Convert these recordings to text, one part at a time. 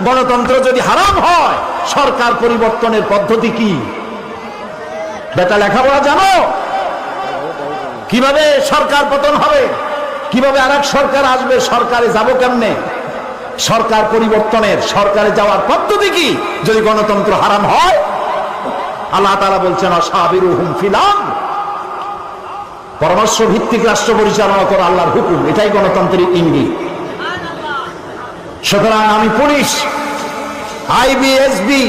গণতন্ত্র যদি হারাম হয়, সরকার পরিবর্তনের পদ্ধতি কি? বেটা লেখাপড়া জানো? কিভাবে সরকার পতন হবে, কিভাবে আরেক সরকার আসবে, সরকারে যাব কেমনে, সরকার পরিবর্তনের সরকারে যাওয়ার পদ্ধতি কি যদি গণতন্ত্র হারাম হয়? আল্লাহ তাআলা বলছেন আশাবিরুহুম ফিল আমর, পরামর্শ ভিত্তিক রাষ্ট্র পরিচালনা করা আল্লাহর হুকুম, এটাই গণতন্ত্রের ইঙ্গিত। সুতরাং আমি পুলিশ, আইবিএসবি,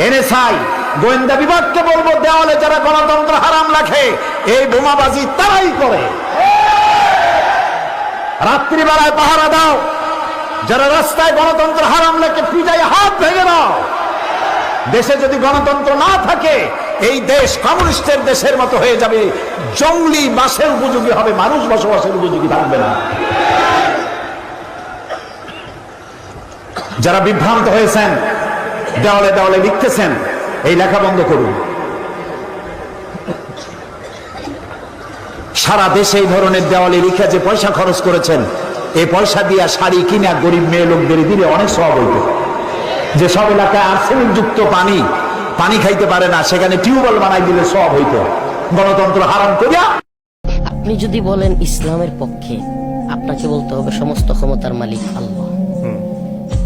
এনএসআই, গোয়েন্দা বিভাগকে বলবো, দেওয়ালে যারা গণতন্ত্র হারাম রাখে এই বোমাবাজি তারাই করে। রাত্রিবেলায় পাহারা দাও, যারা রাস্তায় গণতন্ত্র হারাম লেখে পিটাই হাত ভেঙে দাও। দেশে যদি গণতন্ত্র না থাকে এই দেশ কমিউনিস্টের দেশের মতো হয়ে যাবে, জঙ্গলি বাসের উপযোগী হবে, মানুষ বসবাসের উপযোগী থাকবে না। যারা বিভ্রান্ত হয়েছেন, দেওয়ালে দেওয়ালে লিখতেছেন, এই লেখা বন্ধ করুন। সারা দেশে এই ধরনের দেওয়ালে লিখে যে পয়সা খরচ করেছেন, এই পয়সা দিয়ে শাড়ি কিনা গরিব মেয়ে লোকদের দিলে অনেক সওয়াব হইত। যে সব এলাকায় আর্সেনিক যুক্ত পানি খাইতে পারে না, সেখানে টিউবওয়েল বানাই দিলে সওয়াব হইত। গণতন্ত্র হারাম করিয়া আপনি যদি বলেন ইসলামের পক্ষে, আপনাকে বলতে হবে সমস্ত ক্ষমতার মালিক আল্লাহ,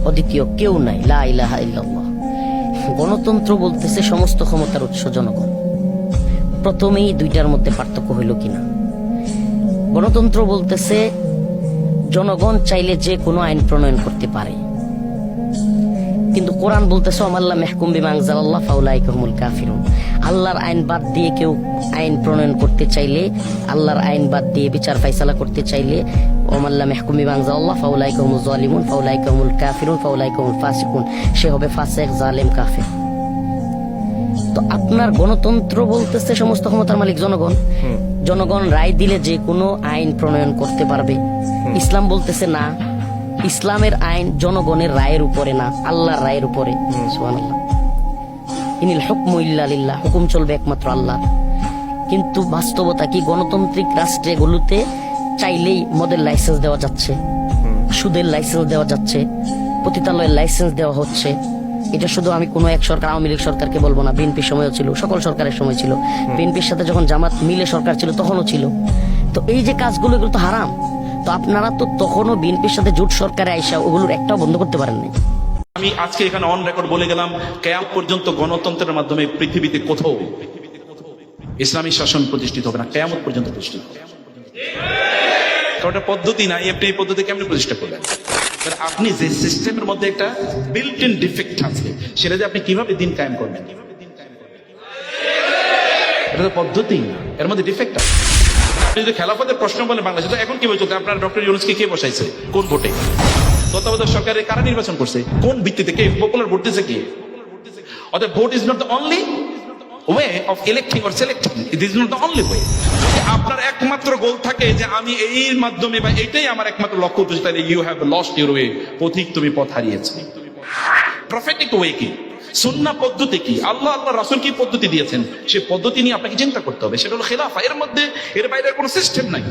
অদ্বিতীয় কেউ নাই, লা ইলাহা ইল্লাল্লাহ। গণতন্ত্র বলতেছে সমস্ত ক্ষমতার উৎস জনগণ। প্রথমেই দুইটার মধ্যে পার্থক্য হইল কিনা? গণতন্ত্র বলতেছে জনগণ চাইলে যে কোনো আইন প্রণয়ন করতে পারে, কিন্তু কোরআন বলতেছে ওমাল্লাম ইয়াহকুম বিমা আনজালাল্লাহ ফাউলাইকা হুমুল কাফিরুন। আল্লাহর আইন বাদ দিয়ে কেউ আইন প্রণয়ন করতে চাইলে, আল্লাহর আইন বাদ দিয়ে বিচার ফাইসালা করতে চাইলে, ওমাল্লাম ইয়াহকুম বিমা আনজালাল্লাহ ফাউলাইকা হুমুজ জালিমুন ফাউলাইকা হুমুল কাফিরুন ফাউলাইকা হুমুল ফাসিকুন, সে হবে ফাসিক, জালেম, কাফের। তো আপনার গণতন্ত্র বলতেছে সমস্ত ক্ষমতার মালিক জনগণ, জনগণ রায় দিলে যে কোনো আইন প্রণয়ন করতে পারবে। ইসলাম বলতেছে না, ইসলামের আইন জনগণের রায়ের উপরে না, আল্লাহর রায়ের উপরে। সুবহানাল্লাহ, ইনিল হুকমু ইল্লা লিল্লাহ, হুকুম চলবে একমাত্র আল্লাহ। কিন্তু বাস্তবতা কি? গণতান্ত্রিক রাষ্ট্রগুলোতে চাইলেই মদের লাইসেন্স দেওয়া যাচ্ছে, সুদের লাইসেন্স দেওয়া যাচ্ছে, পতিতালয়ের লাইসেন্স দেওয়া হচ্ছে। এটা শুধু আমি কোনো এক সরকার, আওয়ামী লীগ সরকারকে বলবো না, বিএনপির সময়ও ছিল, সকল সরকারের সময় ছিল, বিএনপির সাথে যখন জামাত মিলে সরকার ছিল তখনও ছিল। তো এই যে কাজগুলো, এগুলো তো হারাম। তো আপনারা তো তখনও বিএনপির সাথে জোট সরকারে আইসা ওগুলোর একটাও বন্ধ করতে পারেন নাই। আমি আজকে এখানে অন রেকর্ড বলে গেলাম, কিয়ামত পর্যন্ত গণতন্ত্রের মাধ্যমে পৃথিবীতে কোথাও ইসলামী শাসন প্রতিষ্ঠিত হবে না, কিয়ামত পর্যন্ত প্রতিষ্ঠিত হবে। কারণ এটা পদ্ধতি নাই, আপনি এই পদ্ধতি কেমনে প্রতিষ্ঠা করবেন? আপনি যে সিস্টেমের মধ্যে একটা বিল্ট ইন ডিফেক্ট আছে, সেটা যে আপনি কিভাবে দিন কায়েম করবেন, এটা তো পদ্ধতি না, এর মধ্যে ডিফেক্ট আছে। আপনি যদি খেলাফতের প্রশ্ন বলেন বাংলাদেশে, তো এখন কি বলছে? আপনার ডক্টর ইউনূসকে কে বসাইছে? কোন ভোটে? তত্ত্বাবধায়ক সরকারের কারা নির্বাচন করছে? কোন ভিত্তিতে? কে পপুলার ভোট দিয়েছে? কে? অর্থাৎ vote is not the only way of electing or selecting, it is not the only way. আপনার একমাত্র গোল থাকে যে আমি এই মাধ্যমে বা এইটাই আমার একমাত্র লক্ষ্য উদ্দেশ্য, তাহলে you have lost your way, পথিক তুমি পথ হারিয়েছো। প্রফেটিক ওয়ে কি? সুন্নাহ পদ্ধতি কি? আল্লাহ রাসূল কি পদ্ধতি দিয়েছেন, সে পদ্ধতি নিয়ে আপনাকে চিন্তা করতে হবে। সেটা হলো খেলাফা। এর মধ্যে, এর বাইরে কোনো সিস্টেম নাই,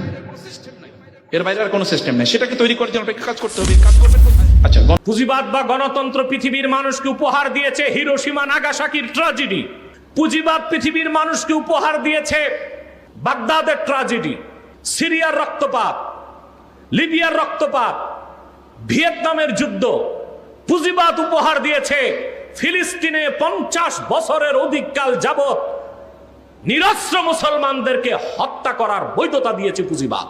এর বাইরে আর কোনো সিস্টেম নাই। সেটাকে তৈরি করার জন্য আপনাকে কাজ করতে হবে। কাজ করবেন। আচ্ছা, পুঁজিবাদ বা গণতন্ত্র পৃথিবীর মানুষকে উপহার দিয়েছে হিরোশিমা নাগাসাকির ট্র্যাজেডি। পুঁজিবাদ পৃথিবীর মানুষকে উপহার দিয়েছে বাগদাদের ট্র্যাজেডি, সিরিয়ার রক্তপাত, লিবিয়ার রক্তপাত, ভিয়েতনামের যুদ্ধ। পুঁজিবাদ উপহার দিয়েছে ফিলিস্তিনে 50 বছরের অধিককাল যাবত নিরস্ত্র মুসলমানদেরকে হত্যা করার বৈধতা দিয়েছে পুঁজিবাদ।